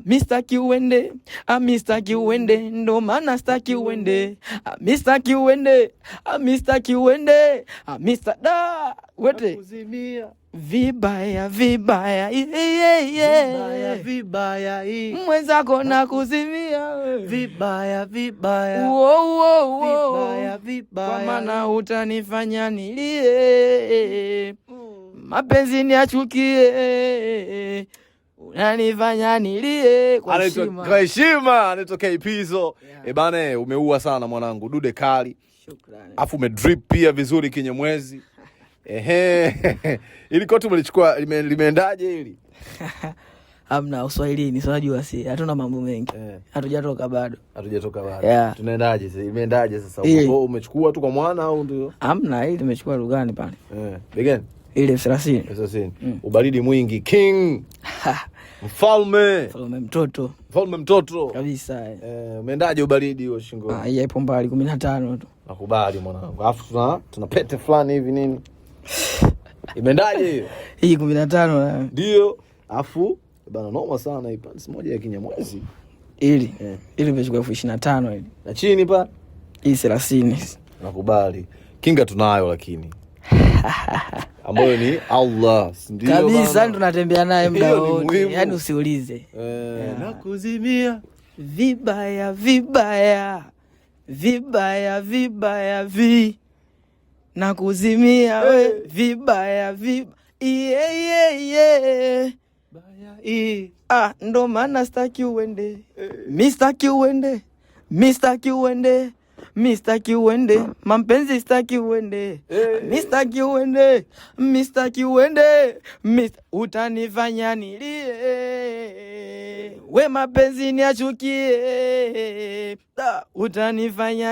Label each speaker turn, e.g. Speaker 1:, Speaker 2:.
Speaker 1: Mistaki uende, mistaki uende, ndo maana staki uende. Mistaki uende, mistaki uende, da wete vibaya vibaya
Speaker 2: vibaya vibaya
Speaker 1: mwenzako na kuzimia
Speaker 2: vibaya vibaya
Speaker 1: vibaya
Speaker 2: vibaya,
Speaker 1: kwa maana utanifanya nilie, mapenzi niachukie, unanifanya nilie kwa heshima.
Speaker 2: Kwa heshima anaitwa Kpizo. Bana, umeua sana mwanangu, dude kali.
Speaker 1: Shukrani.
Speaker 2: Afu umedrip pia vizuri Kinyamwezi. Ili kote umelichukua limeendaje hili?
Speaker 1: Hamna Uswahilini, sio unajua si hatuna mambo mengi. Hatujatoka bado.
Speaker 2: Yeah. Tunaendaje sasa? Imeendaje sasa? Umechukua tu kwa mwana au ndio?
Speaker 1: Hamna, hili nimechukua lugani pale.
Speaker 2: Begani?
Speaker 1: Ile 30.
Speaker 2: 30. Ubaridi mwingi king. Mfalme mtoto
Speaker 1: kabisa.
Speaker 2: Umeendaje ubaridi huo shingo?
Speaker 1: Hii ipo mbali 15 tu.
Speaker 2: Nakubali mwanangu. Alafu tuna pete fulani hivi nini? Imeendaje hiyo?
Speaker 1: Hii 15
Speaker 2: ndio. Alafu bana noma sana hii pants moja ya Kinyamwezi.
Speaker 1: Ili imechukua 25 hili.
Speaker 2: Na chini pa?
Speaker 1: Hii 30.
Speaker 2: Nakubali. Kinga tunayo lakini. Ambayo ni Allah, ndio
Speaker 1: kabisa, tunatembea naye muda wote, yani usiulize.
Speaker 2: Nakuzimia
Speaker 1: vibaya vibaya vibaya vibaya nakuzimia we vibaya ndo maana staki uende, mistaki uende, mistaki uende, mapenzi staki uende, mistaki uende, utanifanya nilie, we mapenzi niachukie, utanifanya